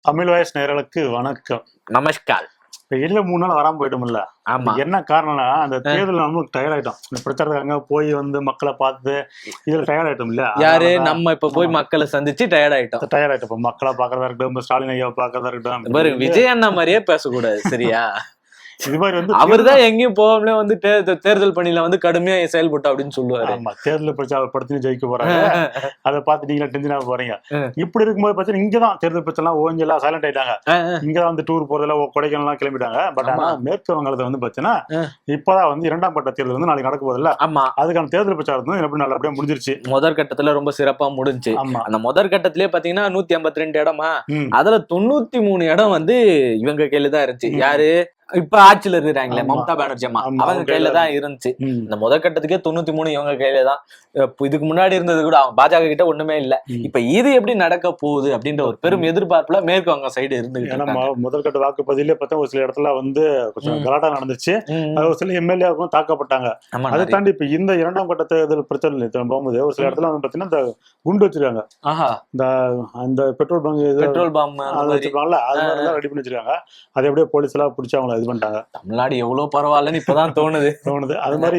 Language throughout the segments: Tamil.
தமிழ் வயசு நேயர்களுக்கு வணக்கம். நமஸ்கார். இப்ப இடையில 3 நாள் வராம போயிட்டோம்ல. ஆமா. என்ன காரணம்னா அந்த தேர்தல் நம்மளுக்கு டயர்ட் ஆயிட்டோம். இந்த பிரச்சாரத்துக்கு அங்க போய் வந்து மக்களை பார்த்து இதுல டயர்ட் ஆயிட்டோம் இல்ல. யாரு நம்ம இப்ப போய் மக்களை சந்திச்சு டயர்ட் ஆயிட்டோம். டயர்ட் ஆயிட்டோம். இப்ப மக்களை பாக்குறதா இருக்கட்டும், ஸ்டாலின் ஐயாவை பாக்குறதா இருக்கட்டும். பாருங்க, விஜய் அண்ணா மாதிரியே பேசக்கூடாது சரியா? இது மாதிரி வந்து அவர்தான் எங்கேயும் போகாமலே வந்து தேர்தல் பணியில வந்து கடுமையா செயல்பட்டு அப்படின்னு சொல்லுவாரு. ஆமா, தேர்தல் பிரச்சாரம் படுத்தி ஜெயிக்க போறாங்க. அதை பார்த்து நீங்க டென்ஷன் ஆக போறீங்க. இப்படி இருக்கும்போது பார்த்தீங்கன்னா இங்கதான் தேர்தல் பிரச்சனை ஓஞ்செல்லாம் சைலண்ட் ஆயிட்டாங்க. இங்கதான் வந்து டூர் போறதுல கொடைக்கானல் எல்லாம் கிளம்பிட்டாங்க. பட் ஆனா மேற்கு வங்காளத்தை வந்து பாத்தீங்கன்னா இப்பதான் வந்து 2ஆம் கட்ட தேர்தல் வந்து நாளைக்கு நடக்க போதில்ல. ஆமா, அதுக்கான தேர்தல் பிரச்சாரம் வந்து எப்படி நல்லபடியா முடிஞ்சிருச்சு. முதல் கட்டத்துல ரொம்ப சிறப்பா முடிஞ்சு. அந்த முதல் கட்டத்திலேயே பாத்தீங்கன்னா 152 இடமா, அதுல 93 இடம் வந்து இவங்க கையில தான் இருந்துச்சு. யாரு இப்ப ஆட்சியில இருக்கிறாங்களே மம்தா பானர்ஜி அம்மா, அவங்க கையில தான் இருந்துச்சு. இந்த முதல் கட்டத்துக்கே 93 இவங்க கையில தான். இதுக்கு முன்னாடி இருந்தது கூட பாஜக கிட்ட ஒண்ணுமே இல்ல. இப்ப இது எப்படி நடக்க போகுது அப்படின்ற ஒரு பெரும் எதிர்பார்ப்புல மேற்கு வங்க சைடு இருந்து முதல் கட்ட வாக்குப்பதிலே பார்த்தா ஒரு சில இடத்துல வந்து கொஞ்சம் கலாட்டா நடந்துச்சு. ஒரு சில எம்எல்ஏவும் தாக்கப்பட்டாங்க. அதை தாண்டி இப்ப இந்த 2ஆம் கட்ட தேர்தல் பிரச்சனை போகும்போது ஒரு சில இடத்துல வந்து பாத்தீங்கன்னா இந்த குண்டு வச்சிருக்காங்க. அந்த பெட்ரோல் பாம்பு வச்சிருக்காங்கல்ல, அது மாதிரி ரெடி பண்ணி வச்சிருக்காங்க. அதை எப்படியே போலீஸ் எல்லாம் பிடிச்சி அவங்க இது பண்ணிட்டாங்க. தமிழ்நாடு எவ்வளவு பரவாயில்லன்னு இப்பதான் தோணுது. அது மாதிரி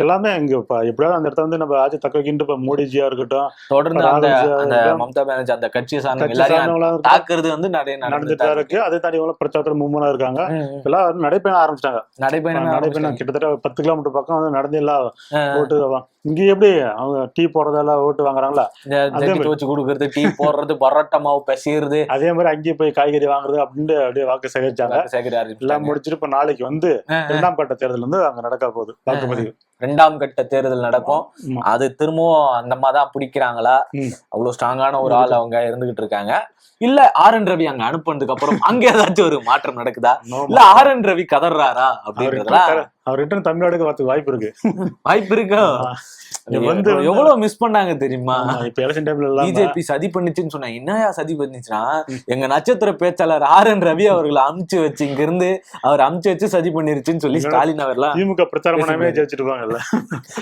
எல்லாமே இங்க எப்படியாவது அந்த இடத்த வந்து நம்ம ஆட்சி தக்கிட்டு இப்ப மோடிஜியா இருக்கட்டும், தொடர்ந்து மம்தா பானர்ஜி அந்த கட்சியை சார்ந்த தாக்குறது வந்து நடந்துட்டா இருக்கு. அதை தாண்டி பிரச்சாரத்துல மும்முனா இருக்காங்க. எல்லாம் நடைபயணம் ஆரம்பிச்சிட்டாங்க. நடைபயணம் கிட்டத்தட்ட 10 கிலோமீட்டர் பக்கம் வந்து நடந்து எல்லாம் ஓட்டு. இங்க எப்படி அவங்க டீ போடுறதெல்லாம் ஓட்டு வாங்குறாங்களா, வச்சு கொடுக்கறது, டீ போடுறது, பரோட்டா மாவு பிசைறது, அதே மாதிரி அங்கேயே போய் காய்கறி வாங்குறது அப்படின்னு அப்படியே வாக்கு சேகரிச்சாங்க. எல்லாம் முடிச்சுட்டு இப்ப நாளைக்கு வந்து 2ஆம் கட்ட தேர்தல் வந்து அங்க நடக்க போகுது வாக்குப்பதிவு. 2ஆம் கட்ட தேர்தல் நடக்கும். அது திரும்பவும் அந்த மாதிரிதான் பிடிக்கிறாங்களா, அவ்வளவு ஸ்ட்ராங்கான ஒரு ஆள் அவங்க இருந்துகிட்டு இருக்காங்க. இல்ல RN ரவி அங்க அனுப்புனதுக்கு அப்புறம் அங்க ஏதாச்சும் ஒரு மாற்றம் நடக்குதா, இல்ல RN ரவி கதறாரா அப்படின்றதா அவர் ரிட்டர்ன் தமிழ்நாடுக்கு வரதுக்கு வாய்ப்பு இருக்கு. வாய்ப்பு இருக்கா? வந்து எவ்வளவு மிஸ் பண்ணாங்க தெரியுமா? இப்ப எலெக்ஷன் டைம்ல பிஜேபி சதி பண்ணிச்சுன்னு சொன்னாங்க. என்னயா சதி பண்ணிச்சுன்னா, எங்க நட்சத்திர பேச்சாளர் RN ரவி அவர்களை அமுச்சு வச்சு இங்க இருந்து அவர் அமுச்சு வச்சு சதி பண்ணிருச்சுன்னு சொல்லி ஸ்டாலின் அவர்லாம் திமுக பிரச்சாரம் பண்ணாமே ஜெயிச்சிருப்பாங்கல்ல.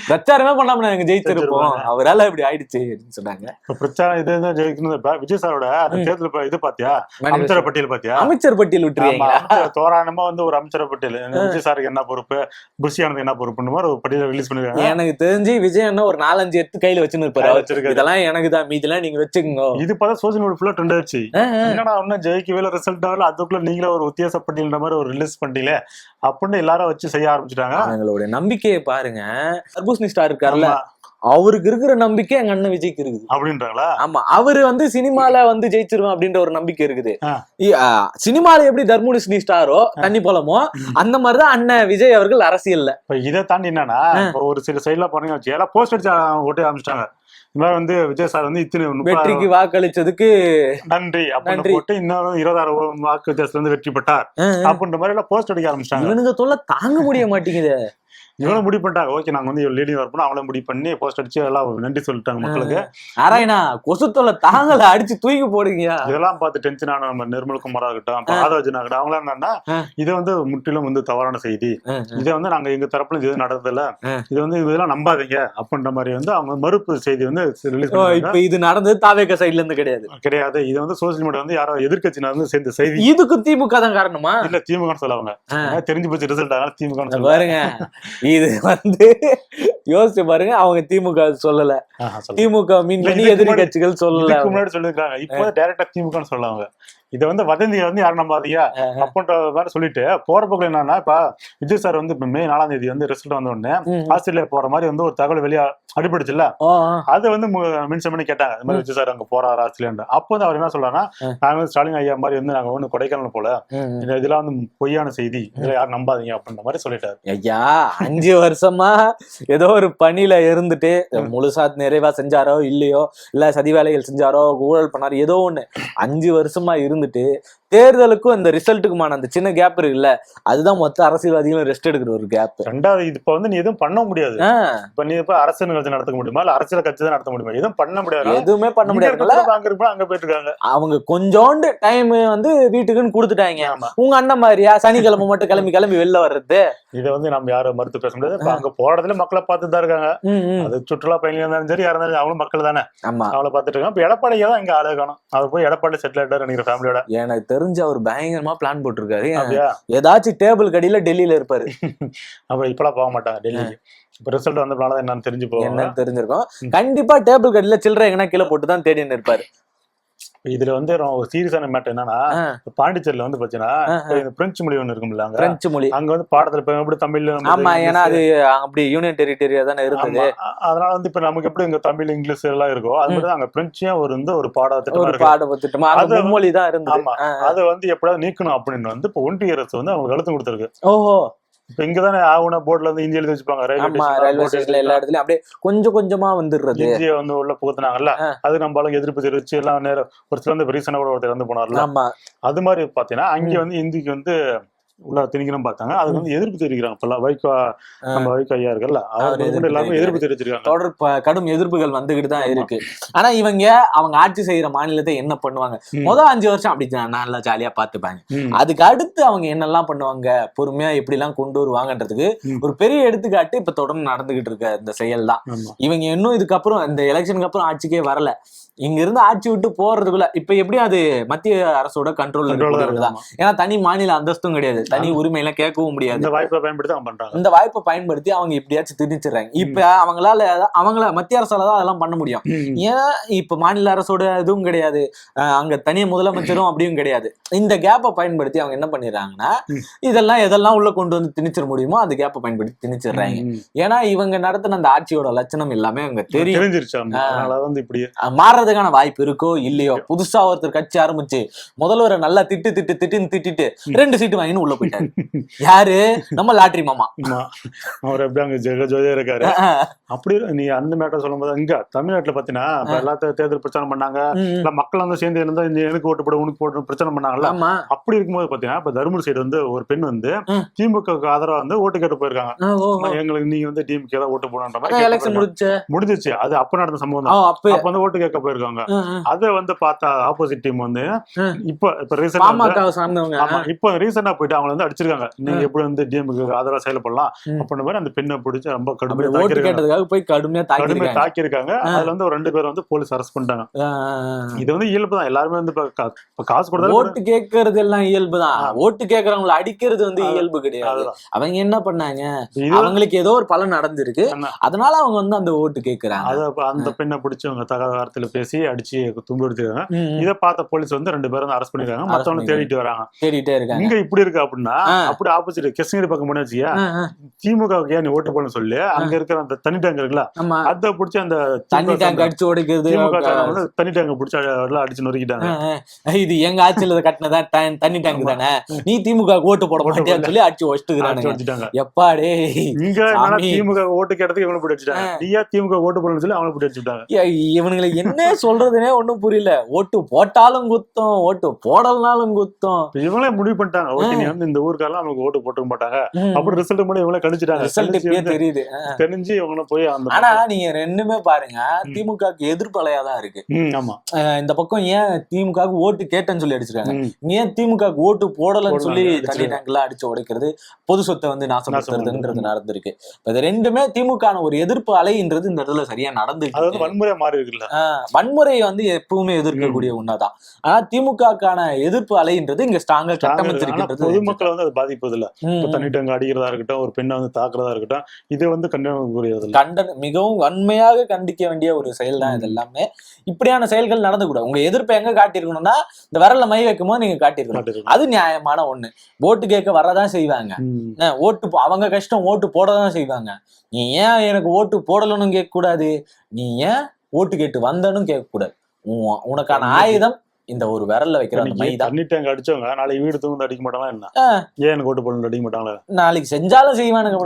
பிரச்சாரமே பண்ணாம நாங்க ஜெயிச்சிருப்போம், அவரால இப்படி ஆயிடுச்சு அப்படின்னு சொன்னாங்க. பிரச்சாரம் இதுதான் ஜெயிக்கணும். விஜய் சாரோட தேர்தல் இது பாத்தியா, அமைச்சர் பட்டியல் பாத்தியா? அமைச்சர் பட்டியல் விட்டுருக்கீங்க. தோராயமா வந்து ஒரு அமைச்சர் பட்டியல் விஜய் சாருக்கு என்ன பொறுப்பு, புஷி ஆனது என்ன பொறுப்புன்னு மாதிரி ஒரு பட்டியல ரிலீஸ் பண்ணிருக்காங்க. எனக்கு தெரிஞ்சு விஜய் அண்ணா ஒரு 4-5 எடுத்து கையில வச்சுன்னு இருப்பாரு. இதெல்லாம் எனக்கு தான், மீதெல்லாம் நீங்க வச்சுக்கோங்க. இது பார்த்தா சோசியல் மீடியா ஃபுல்லா ட்ரெண்ட் ஆயிடுச்சு. என்னடா ஒன்னும் ஜெயிக்கவே இல்லை, ரிசல்ட் ஆகல, அதுக்குள்ள நீங்களே ஒரு வித்தியாச பட்டியல் மாதிரி ஒரு ரிலீஸ் பண்ணிட்டீங்களே அப்படின்னு எல்லாரும் வச்சு செய்ய ஆரம்பிச்சுட்டாங்க. எங்களுடைய நம்பிக்கையை பாருங்க. தர்பூசணி ஸ்டார் இருக்காருல்ல, அவருக்கு இருக்கிற நம்பிக்கை எங்க அண்ணன் விஜய்க்கு இருக்குது அப்படின்றாங்களா? ஆமா, அவரு வந்து சினிமால வந்து ஜெயிச்சிருவோம் அப்படின்ற ஒரு நம்பிக்கை இருக்குது. சினிமால எப்படி தர்பூசணி ஸ்டாரோ தண்ணி போலமோ அந்த மாதிரிதான் அண்ணன் விஜய் அவர்கள் அரசியல்ல. இதை தாண்டி என்னன்னா ஒரு சில சைட்ல போனீங்க வச்சு எல்லாம் போஸ்ட் அடிச்சு ஓட்டே ஆரம்பிச்சிட்டாங்க. இந்த மாதிரி வந்து விஜய் சார் வந்து இத்தனை வெற்றிக்கு வாக்களிச்சதுக்கு நன்றி அப்படின்னு போட்டு இன்னொரு 20,000 வாக்கு வித்தியாசத்துல வந்து வெற்றி பெற்றார் அப்படின்ற மாதிரி எல்லாம் போஸ்ட் அடிக்க ஆரம்பிச்சிட்டாங்க. இவனுங்க தொல்லை தாங்க முடிய மாட்டேங்குது. இவனும் முடிவு பண்ணிட்டாங்க, ஓகே நாங்க வந்து லீடிங் வரப்போம், அவங்கள முடிவு பண்ணி போஸ்ட் அடிச்சு எல்லாம் நன்றி சொல்லிட்டாங்க மக்களுக்கு. நாராயணா கொசு தொல்லை தாங்கல, அடிச்சு தூக்கி போடுங்க. இதெல்லாம் பார்த்து டென்ஷன் ஆன நம்ம நிர்மல் குமாரா இருக்கட்டும், பாரதஜனா இருக்கட்டும், அவங்களாம் என்னன்னா இதை வந்து முற்றிலும் வந்து தவறான செய்தி, இதை வந்து நாங்க எங்க தரப்புல இது நடந்ததில்ல, இது வந்து இதெல்லாம் நம்பாதீங்க அப்படின்ற மாதிரி வந்து அவங்க மறுப்பு செய்தி வந்து ரிலீஸ் பண்ணாங்க. இப்ப இது நடந்தது தாவேக சைட்ல இருந்து கிடையாது. இது வந்து சோசியல் மீடியா வந்து யாரோ எதிர்கட்சியினர் வந்து சேர்ந்த செய்தி. இதுக்கு திமுக தான் காரணமா? இல்ல திமுக சொல்லுவாங்க, தெரிஞ்சு போச்சு ரிசல்ட் ஆனால திமுக பாருங்க. இது வந்து யோசிச்சு பாருங்க, அவங்க திமுக சொல்லல, திமுக மீன் எதிர்கட்சிகள் சொல்லல, முன்னாடி சொல்லிருக்காங்க. இப்போ டைரக்டா திமுக சொல்லுவாங்க. இதை வந்து வதந்தியை வந்து யாரும் நம்பாதீங்க அப்படின்ற மாதிரி சொல்லிட்டு போற போக்குல என்னன்னா, இப்ப விஜய் சார் வந்து இப்ப மே 4ஆம் தேதி வந்து ரிசல்ட் வந்த உடனே ஆஸ்திரேலியா போற மாதிரி வந்து ஒரு தகவல் வெளியா அடிபடுச்சுல்ல, அதை வந்து மென்ஷன் பண்ணி கேட்டாங்க, இந்த மாதிரி விஜய் சார் அங்க போறாரு ஆஸ்திரேலியா. அப்போ வந்து அவர் என்ன சொல்றாங்கன்னா, நாங்க வந்து ஸ்டாலின் ஐயா மாதிரி வந்து நாங்க ஒண்ணு கொடைக்கானல் போல, இதெல்லாம் வந்து பொய்யான செய்தி, இதுல யாரும் நம்பாதீங்க அப்படின்ற மாதிரி சொல்லிட்டாரு. ஐயா 5 வருஷமா ஏதோ ஒரு பணியில இருந்துட்டு முழுசா நிறைவா செஞ்சாரோ இல்லையோ, இல்ல சதி வேலைகள் செஞ்சாரோ, ஊழல் பண்ணாரு, ஏதோ ஒண்ணு 5 வருஷமா இருந்துட்டு தேர்தலுக்கும் இந்த ரிசல்ட்டுக்குமான அந்த சின்ன கேப் இருக்குல்ல, அதுதான் மொத்த அரசியல்வாதிகளும் ரெஸ்ட் எடுக்கிற ஒரு கேப். ரெண்டாவது இப்ப வந்து நீ எதுவும் பண்ண முடியாது. இப்ப நீ இப்ப அரசியல் கட்சி நடத்த முடியுமா, இல்ல அரசியல் கட்சி தான் நடத்த முடியுமா? எதுவும் பண்ண முடியாது, எதுவுமே பண்ண முடியாது. அங்க போயிட்டு இருக்காங்க. அவங்க கொஞ்சோண்டு டைம் வந்து வீட்டுக்குன்னு கொடுத்துட்டாங்க. உங்க அண்ணன் மாதிரியா சனிக்கிழமை மட்டும் கிளம்பி வெளில வர்றது? இதை வந்து நம்ம யாரும் மறுத்து பேச முடியாது. அங்க போறதுல மக்களை பார்த்துட்டு தான் இருக்காங்க. அது சுற்றுலா பயணிகள் இருந்தாலும் சரி, யாரும் இருந்தாலும் அவங்களும் மக்கள் தானே, அவங்கள பார்த்துட்டு இருக்காங்க. இப்ப எடப்பாடியா தான் இங்க ஆளு காணும். அவர் போய் எடப்பாடி செட்டில் ஆயிட்டாரு நினைக்கிற ஃபேமிலி ஃபேமிலியோட. எனக்கு தெரிஞ்சு அவர் பயங்கரமா பிளான் போட்டிருக்காரு. ஏதாச்சும் டேபிள் கடியில டெல்லியில இருப்பாரு. அப்புறம் இப்பெல்லாம் போக மாட்டாங்க டெல்லிக்கு. இப்ப ரிசல்ட் வந்ததுனால என்னன்னு தெரிஞ்சு போவோம், என்னன்னு தெரிஞ்சிருக்கும். கண்டிப்பா டேபிள் கடியில சில்லறை எங்கன்னா கீழே போட்டு தான் தேடி இருப்பாரு. இதுல வந்து ஒரு சீரியஸான மேட்டர் என்னன்னா, பாண்டிச்சேரியில வந்து பாத்தீங்கன்னா பிரெஞ்சு மொழி ஒண்ணு இருக்கும்ல, பிரெஞ்சு மொழி அங்க வந்து பாடத்துல இப்ப எப்படி தமிழ், ஆமா, ஏன்னா அது அப்படி யூனியன் டெரிட்டரியா தானே இருந்தது. அதனால வந்து இப்ப நமக்கு எப்படி இங்க தமிழ் இங்கிலீஷ் எல்லாம் இருக்கோ அது மாதிரி அங்க பிரெஞ்சும் ஒரு பாடத்திட்டமா அது மொழி தான் இருந்தது. ஆமா, அதை வந்து எப்படியாவது நீக்கணும் அப்படின்னு வந்து இப்ப ஒன்றிய அரசு வந்து அவங்க அழுத்தம் கொடுத்திருக்கு. ஓஹோ, இப்ப இங்கதானே ஆகுன போர்ட்ல வந்து இந்திய எழுதி வச்சுப்பாங்க, ரயில்வே ஸ்டேஷன்ல எல்லா இடத்துலயும் அப்படியே கொஞ்சம் கொஞ்சமா வந்துடுறது. இந்திய வந்து உள்ள புகுத்தினாங்கல்ல, அது நம்மளும் எதிர்ப்பு தெரிவிச்சு எல்லாம் நேரம் ஒரு சிறந்த ரீசனா கூட ஒருத்தர் இறந்து போனார்ல. அது மாதிரி பாத்தீங்கன்னா அங்க வந்து இந்திக்கு வந்து உள்ள திணிக்கணும் பார்த்தாங்க. அது வந்து எதிர்ப்பு தெரிவிக்கிறாங்க. இப்பெல்லாம் வைகோ, நம்ம வைகோ ஐயா இருக்குல்ல, அவர் எல்லாமே எதிர்ப்பு தெரிவிச்சிருக்காங்க. தொடர் கடும் எதிர்ப்புகள் வந்துகிட்டு தான் இருக்கு. ஆனா அவங்க ஆட்சி செய்யற மாநிலத்தை என்ன பண்ணுவாங்க, முதல் 5 வருஷம் அப்படி நல்லா ஜாலியா பாத்துப்பாங்க. அதுக்கு அடுத்து அவங்க என்னெல்லாம் பண்ணுவாங்க, பொறுமையா எப்படி எல்லாம் கொண்டு வருவாங்கன்றதுக்கு ஒரு பெரிய எடுத்துக்காட்டு இப்ப தொடர்ந்து நடந்துகிட்டு இருக்க இந்த செயல் தான். இவங்க இன்னும் இதுக்கப்புறம் இந்த எலெக்ஷனுக்கு அப்புறம் ஆட்சிக்கே வரல. இங்க இருந்து ஆட்சி விட்டு போறதுக்குள்ள இப்ப எப்படியும் அது மத்திய அரசோட கண்ட்ரோல் தான். ஏன்னா தனி மாநில அந்தஸ்தும் கிடையாது, தனி உரிமை எல்லாம் கேட்கவும் முடியாது. இந்த வாய்ப்பை பயன்படுத்தி அவங்க இப்படியாச்சும் திணிச்சிடுறாங்க. இப்ப அவங்கள மத்திய அரசாலதான் அதெல்லாம் பண்ண முடியும். ஏன்னா இப்ப மாநில அரசோட இதுவும் கிடையாது, அங்க தனி முதலமைச்சரும் அப்படியும் கிடையாது. இந்த கேப்பை பயன்படுத்தி அவங்க என்ன பண்ணிடுறாங்கன்னா, எதெல்லாம் உள்ள கொண்டு வந்து திணிச்சிட முடியுமோ அந்த கேப்பை பயன்படுத்தி திணிச்சிடுறாங்க. ஏன்னா இவங்க நடத்தின அந்த ஆட்சியோட லட்சணம் எல்லாமே அவங்க தெரிஞ்சிருச்சு. மாறதுக்கான வாய்ப்பு இருக்கோ இல்லையோ, புதுசா ஒருத்தர் கட்சி ஆரம்பிச்சு முதல்வரை நல்லா திட்டிட்டு 2 சீட்டு வாங்கின்னு உள்ள போயிட்டாரு. யாரு? நம்ம லாட்ரி மாமா. அவர் எப்படி அங்க ஜெகஜோதியா இருக்காரு. அப்படி நீ அந்த மேட்டர் சொல்லும் போது இங்க தமிழ்நாட்டுல பாத்தீங்கன்னா எல்லாத்தையும் தேர்தல் பிரச்சாரம் பண்ணாங்க, மக்கள் வந்து சேர்ந்து இருந்தா எனக்கு ஓட்டு போட உனக்கு போட்டு பிரச்சனை பண்ணாங்கல்ல. அப்படி இருக்கும்போது பாத்தீங்கன்னா இப்ப தருமபுரி சைடு வந்து ஒரு பெண் வந்து திமுக ஆதரவா வந்து ஓட்டு கேட்டு போயிருக்காங்க. எங்களுக்கு நீங்க வந்து டிஎம்கே தான் ஓட்டு போடணுன்ற மாதிரி முடிஞ்சிச்சு. அது அப்ப நடந்த சம்பவம் தான். அப்ப வந்து ஓட்டு கேட்க போயிருக்காங்க. அத வந்து பார்த்தா ஆப்போசிட் டீம் வந்து இப்ப ரீசெண்டா போயிட்டு அவங்க வந்து அடிச்சிருக்காங்க. நீங்க எப்படி வந்து டிஎம்கே ஆதரவா செயல்படலாம் அப்படின்ற மாதிரி அந்த பெண்ணை பிடிச்சு ரொம்ப கடுமையா தாக்கியிருக்காங்க. அதுல வந்து ஒரு 2 பேர் வந்து போலீஸ் அரெஸ்ட் பண்ணிட்டாங்க. இது வந்து இயல்பு தான். எல்லாருமே வந்து காசு கொடுத்தா ஓட்டு கேட்கறது எல்லாம் இயல்பு தான். ஓட்டு கேட்கறவங்களை அடிக்கிறது வந்து இயல்பு கிடையாது. அவங்க என்ன பண்ணாங்க, அவங்களுக்கு ஏதோ ஒரு பலன் நடந்திருக்கு, அதனால அவங்க வந்து அந்த ஓட்டு கேட்கறாங்க. அந்த பெண்ணை பிடிச்சு அவங்க தகவல் பேசி அடிச்சு தும்பி எடுத்துருக்காங்க. இதை பார்த்த போலீஸ் வந்து 2 பேரும் அரெஸ்ட் பண்ணிருக்காங்க. மத்தவங்க தேடிட்டே இருக்காங்க. இங்க இப்படி இருக்கு அப்படின்னா அப்படி ஆப்போசிட் கிருஷ்ணகிரி பக்கம் போன வச்சியா, திமுகவுக்கு ஏன் நீ ஓட்டு போடணும்னு சொல்லி அங்க இருக்கிற அந்த தனி டேங்க் இருக்குல்ல, அதை பிடிச்சி அந்த தண்ணி டேங்க் அடிச்சு உடைக்கிறது, தனி டேங்க் பிடிச்சி அடிச்சு நொறுக்கிட்டாங்க. இது எங்க ஆட்சியில கட்டினதா தண்ணி டேங்க் தானே, நீ திமுக ஓட்டு போட மாட்டேன்னு சொல்லி அடிச்சு வச்சுட்டுக்கிறாங்க. எப்பாடே இங்க திமுக ஓட்டு கேட்டதுக்கு இவனை போட்டு வச்சுட்டாங்க. நீயா திமுக ஓட்டு போடணும்னு சொல்லி அவனை போட்டு வச்சுட்டாங்க. இவனுங்களை என்ன சொல்றதுனே ஒண்ணும் புரியல. ஓட்டு போட்டாலும் குத்தம், ஓட்டு போடலனாலும் குத்தம். இவங்களே முடிவு பண்ணிட்டாங்க, ஓகே நீ வந்து இந்த ஊருக்காரலாம் நமக்கு ஓட்டு போட்டுக்க மாட்டாங்க அப்படி ரிசல்ட் பண்ணி இவங்களே கணிச்சிட்டாங்க. தெரியுது, தெரிஞ்சு இவங்கள போய் அந்த. ஆனா நீங்க ரெண்டுமே பாருங்க, திமுகவுக்கு எதிர்ப்பு அலையாதான் இருக்கு. ஆமா, இந்த பக்கம் ஏன் திமுகவுக்கு ஓட்டு கேட்டேன்னு சொல்லி அடிச்சிருக்காங்க, ஏன் திமுகவுக்கு ஓட்டு போடலன்னு சொல்லி தண்ணி டேங்க்ல அடிச்சு உடைக்கிறது, பொது சொத்தை வந்து நாசப்படுத்துறதுன்றது நடந்திருக்கு. இது ரெண்டுமே திமுக ஒரு எதிர்ப்பு அலைன்றது இந்த இடத்துல சரியா நடந்துருக்கு. வன்முறை மாறி இருக்குல்ல, வன்முறையை வந்து எப்பவுமே எதிர்க்கக்கூடிய ஒன்னாதான். ஆனா திமுகக்கான எதிர்ப்பு அலைன்றது இங்க ஸ்ட்ராங்கா கட்டமைச்சிருக்கிறது. பொதுமக்களை வந்து அது பாதிப்பது இல்ல. தண்ணி டேங்க் அடிக்கிறதா இருக்கட்டும், ஒரு பெண்ணை வந்து தாக்குறதா இருக்கட்டும், இது வந்து மிகவும் வன்மையாக கண்டிக்க வேண்டிய ஒரு செயல் தான். இது எல்லாமே இப்படியான செயல்கள் நடந்துக்கூடாது. உங்க எதிர்ப்பை எங்க காட்டியிருக்கணும்னா இந்த விரல்ல மை வைக்கும் போது நீங்க காட்டியிருக்கணும். அது நியாயமான ஒண்ணு. ஓட்டு கேட்க வரதான் செய்வாங்க, ஓட்டு அவங்க கஷ்டம் ஓட்டு போடதான் செய்வாங்க. நீ ஏன் எனக்கு ஓட்டு போடலன்னு கேட்க கூடாது, நீ ஏன் ஓட்டு கேட்டு வந்தனும் கேட்க கூடாது. உனக்கான ஆயுதம் இந்த ஒரு விரல்ல வைக்கிற அந்த மை தான். தண்ணி டேங்க் அடிச்சவங்க நாளைக்கு வீடு தூங்க அடிக்க மாட்டாங்களா என்ன, ஏன் எனக்கு ஓட்டு போடணும் அடிக்க மாட்டாங்களா, நாளைக்கு செஞ்சாலும் செய்வானுங்க.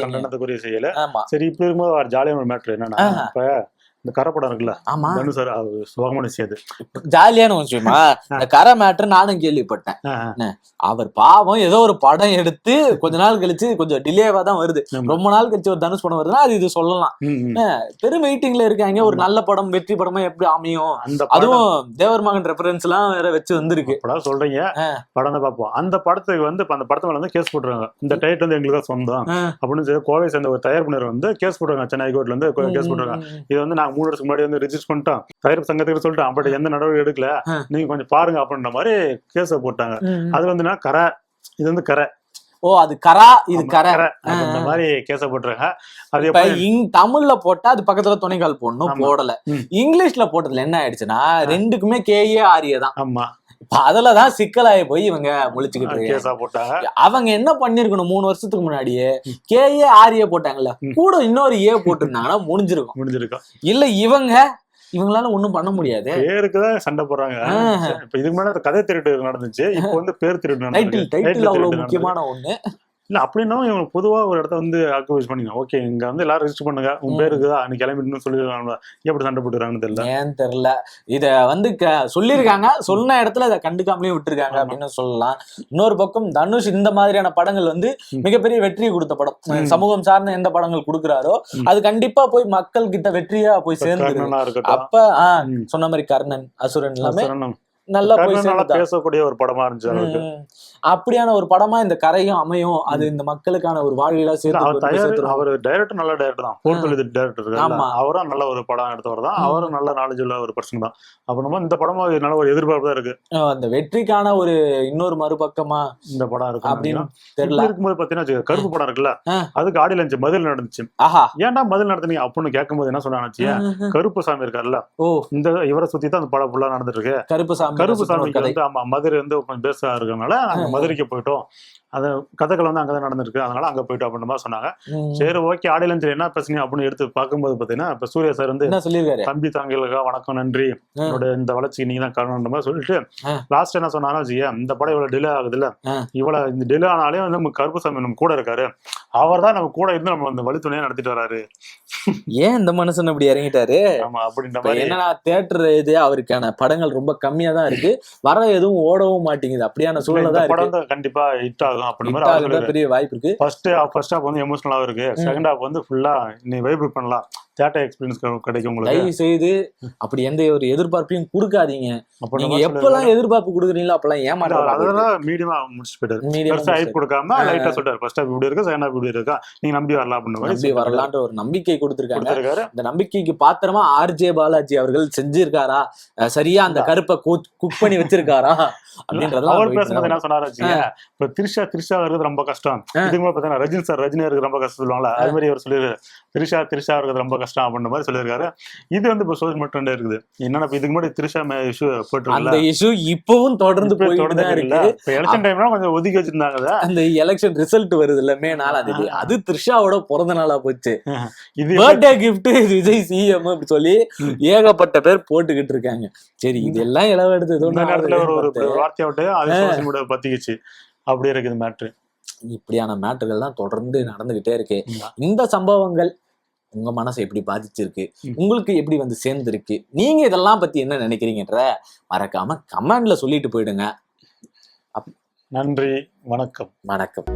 கண்டனத்துக்குரிய செய்யல. சரி, இப்ப இருக்கும்போது ஒரு ஜாலியான ஒரு மேட்டர் என்னன்னா, இப்ப இந்த கரை படம் இருக்குல்ல, ஜாலியான விஷயமா இந்த கரை மேட்டர் நானும் கேள்விப்பட்டேன். அவர் பாவம் ஏதோ ஒரு படம் எடுத்து கொஞ்ச நாள் கழிச்சு கொஞ்சம் டிலேவா தான் வருது. ரொம்ப நாள் கழிச்சு ஒரு தனுஷ் படம் வருதுன்னா அது இது சொல்லலாம். பெரும் வெயிட்டிங்ல இருக்காங்க. ஒரு நல்ல படம், வெற்றி படமா எப்படி அமையும், அதுவும் தேவர் மகன் ரெஃபரன்ஸ் எல்லாம் வேற வச்சு வந்திருக்கு. சொல்றீங்க படம் தான் பார்ப்போம். அந்த படத்துக்கு வந்து அந்த படத்து மேல வந்து கேஸ் போட்டுருக்காங்க. இந்த டைட்டில் வந்து எங்களுக்கு தான் சொந்தம் அப்படின்னு கோவை சேர்ந்த ஒரு தயாரிப்பினர் வந்து கேஸ் போட்டுருக்காங்க. சென்னை கோர்ட்ல இருந்து கேஸ் போட்டுருக்காங்க. இது வந்து நாங்க நாங்க 3 வருஷத்துக்கு முன்னாடி வந்து ரெஜிஸ்டர் பண்ணிட்டோம், தயாரிப்பு சங்கத்துக்கு சொல்லிட்டோம், பட் எந்த நடவடிக்கை எடுக்கல, நீங்க கொஞ்சம் பாருங்க அப்படின்ற மாதிரி கேஸ போட்டாங்க. அது வந்து கரை, இது வந்து கரை. ஓ, அது கரா, இது கரை, அந்த மாதிரி கேஸ போட்டுருங்க. அது இப்ப தமிழ்ல போட்டா அது பக்கத்துல துணைக்கால் போடணும், போடல. இங்கிலீஷ்ல போட்டதுல என்ன ஆயிடுச்சுன்னா ரெண்டுக்குமே கேஏ ஆரியே தான். ஆமா, அதுலதான் சிக்கலாயி போய் இவங்க முழிச்சுக்கிட்டு கேஸா போட்டாங்க. அவங்க என்ன பண்ணிருக்கணும், 3 வருஷத்துக்கு முன்னாடியே கேஏ ஆரியே போட்டாங்கல்ல, கூட இன்னொரு ஏ போட்டிருந்தாங்கன்னா முடிஞ்சிருக்கும். இல்ல இவங்களால ஒண்ணும் பண்ண முடியாது, பேருக்குதான் சண்டை போடுறாங்க. இப்ப இதுக்கு மேல கதை திருட்டு நடந்துச்சு, இப்ப வந்து பேர் திருட்டு நடந்துச்சு. டைட்டில் அவ்வளவு முக்கியமான ஒண்ணு இல்ல. அப்படின்னா இவங்க பொதுவா ஒரு இடத்த வந்து ஆக்குபைஸ் பண்ணிங்க, ஓகே இங்க வந்து எல்லாரும் ரெஜிஸ்டர் பண்ணுங்க, உன் பேருக்குதா நீ கிளம்பிட்டு சொல்லிருக்காங்க, எப்படி சண்டை போட்டுறாங்கன்னு தெரியல. ஏன் தெரியல. இத வந்து சொல்லிருக்காங்க, சொன்ன இடத்துல இதை கண்டுக்காமலே விட்டுருக்காங்க அப்படின்னு சொல்லலாம். இன்னொரு பக்கம் தனுஷ் இந்த மாதிரியான படங்கள் வந்து மிகப்பெரிய வெற்றியை கொடுத்த படம், சமூகம் சார்ந்த எந்த படங்கள் கொடுக்குறாரோ அது கண்டிப்பா போய் மக்கள் கிட்ட வெற்றியா போய் சேர்ந்து. அப்ப சொன்ன மாதிரி கர்ணன், அசுரன் எல்லாமே நல்லா பேசக்கூடிய ஒரு படமா இருந்துச்சு. அப்படியான ஒரு படமா இந்த கரையும் அமையும், அது இந்த மக்களுக்கான ஒரு வாழ்வியலா சேர்த்து. அவர் டைரக்டர் நல்ல டைரக்டர் தான், போர்த்தொழில் டைரக்டர், அவரும் நல்ல ஒரு படம் எடுத்தவர் தான், அவரும் நல்ல நாலேஜ் உள்ள ஒரு பர்சன் தான். அப்புறமா இந்த படமா நல்ல ஒரு எதிர்பார்ப்பு தான் இருக்கு. அந்த வெற்றிக்கான ஒரு இன்னொரு மறுபக்கமா இந்த படம் இருக்கு அப்படின்னு தெரியல. இருக்கும்போது பாத்தீங்கன்னா கருப்பு படம் இருக்குல்ல, அதுக்கு ஆடியோ லான்ச் மதுரை நடந்துச்சு. ஏன்டா மதுரை நடத்துனீங்க அப்படின்னு கேட்கும்போது என்ன சொன்னாச்சு, கருப்பு சாமி இருக்காருல்ல, இந்த இவரை சுத்தி தான் அந்த படம் ஃபுல்லா நடந்துட்டு இருக்கு. கருப்பு சாமிக்கு வந்து ஆமா மதுரை வந்து கொஞ்சம் பேச இருக்கனால நாங்க மதுரைக்கு போயிட்டோம், அந்த கதைகள் வந்து அங்கதான் நடந்திருக்கு, அதனால அங்க போயிட்டோம் அப்படின்ற மாதிரி சொன்னாங்க. சரி ஓகே, ஆடியலன்ஸ் என்ன பேசுங்க அப்படின்னு எடுத்து பார்க்கும்போது பாத்தீங்கன்னா இப்ப சூர்யா சார் வந்து தம்பி தாங்களுக்கா வணக்கம் நன்றி, என்னோட இந்த வளர்ச்சிக்கு நீங்க தான் காரணம்ன்ற மாதிரி சொல்லிட்டு லாஸ்ட் என்ன சொன்னாலும், இந்த படம் இவ்வளவு டிலே ஆகுது இல்ல, இவ்வளவு இந்த டிலே ஆனாலே வந்து நம்ம கருப்புசாமி நம்ம கூட இருக்காரு, அவர் தான் நம்ம கூட இருந்து நம்ம அந்த வழித்துணையா நடத்திட்டு வராரு. ஏன் இந்த மனுஷன் அப்படி இறங்கிட்டாரு? ஆமா, அப்படின்ற மாதிரி என்னன்னா தியேட்டர் இது அவருக்கான படங்கள் ரொம்ப கம்மியா தான் இருக்கு, வர எதுவும் ஓடவும் மாட்டேங்குது, அப்படியான சூழ்நிலை தான் படம் கண்டிப்பா ஹிட் ஆகும் அப்படின்ற மாதிரி பெரிய வாய்ப்பு இருக்கு. ஃபர்ஸ்ட் ஹாஃப் வந்து எமோஷனலாவும் இருக்கு, செகண்ட் ஹாஃப் வந்து ஃபுல்லா நீ வைப் பண்ணலாம், தியேட்டர் எக்ஸ்பீரியன்ஸ் கிடைக்கும் உங்களுக்கு. தயவு செய்து அப்படி எந்த ஒரு எதிர்பார்ப்பையும் கொடுக்காதீங்க. நீங்க எப்பெல்லாம் எதிர்பார்ப்பு கொடுக்குறீங்களோ அப்பெல்லாம் ஏமாற்றாதீங்க. அதெல்லாம் மீடியமா முடிச்சு போயிட்டாரு, ஹைப் கொடுக்காம லைட்டா சொல்றாரு, ஃபர்ஸ்ட் ஹாஃப் இப்படி இருக்கு, செகண்ட் ஹாஃப் இப்படி இருக்கா, நீங்க நம்பி வரலாம் அப்படின்னு நம்பி வரலான்ற ஒரு நம்பிக்கை கொடுத்திருக்காங்க. இந்த நம்பிக்கைக்கு பாத்திரமா ஆர்ஜே பாலாஜி அவர்கள் செஞ்சிருக்காரா, சரியா அந்த கருப்பை குக் பண்ணி வச்சிருக்காரா அப்படின்றத அவர் பேசும்போது என்ன சொன்னாரு, இப்ப த்ரிஷா இருக்கிறது ரொம்ப கஷ்டம், இதுக்கு மேல பாத்தீங்கன்னா ரஜினி சார் இருக்கு ரொம்ப கஷ்டம் சொல்லுவாங்களா, அது மாதிரி அவர் சொல்லிரு த்ரிஷா இருக்கிறது ரொம்ப கஷ்டம் அப்படின்ற மாதிரி சொல்லியிருக்காரு. இது வந்து இப்ப சோஷியல் மீடியா இருக்குது. என்னன்னா இதுக்கு முன்னாடி த்ரிஷா இஷ்யூ போயிட்டு அந்த இஷ்யூ இப்பவும் தொடர்ந்து போயிட்டு இருக்கு. எலெக்ஷன் டைம்ல கொஞ்சம் ஒதுக்கி வச்சிருந்தாங்க. அந்த எலெக்ஷன் ரிசல்ட் வருது இல்ல, மே 4 அது த்ரிஷாவோட பிறந்த நாளா போச்சு. இது பர்த்டே கிஃப்ட் விஜய் சிஎம் அப்படி சொல்லி ஏகப்பட்ட பேர் போட்டுக்கிட்டு இருக்காங்க. சரி, இதெல்லாம் இளவெடுத்து ஒரு வார்த்தையை விட்டு அது சோஷியல் மீடியா பத்திக்கிச்சு, அப்படி இருக்குது மேட்ரு. இப்படியான மேட்டர்கள் தான் தொடர்ந்து நடந்துகிட்டே இருக்கு. இந்த சம்பவங்கள் உங்க மனசை எப்படி பாதிச்சிருக்கு, உங்களுக்கு எப்படி வந்து சேர்ந்துருக்கு, நீங்க இதெல்லாம் பத்தி என்ன நினைக்கிறீங்கன்ற மறக்காம கமெண்ட்ல சொல்லிட்டு போயிடுங்க. நன்றி, வணக்கம். வணக்கம்.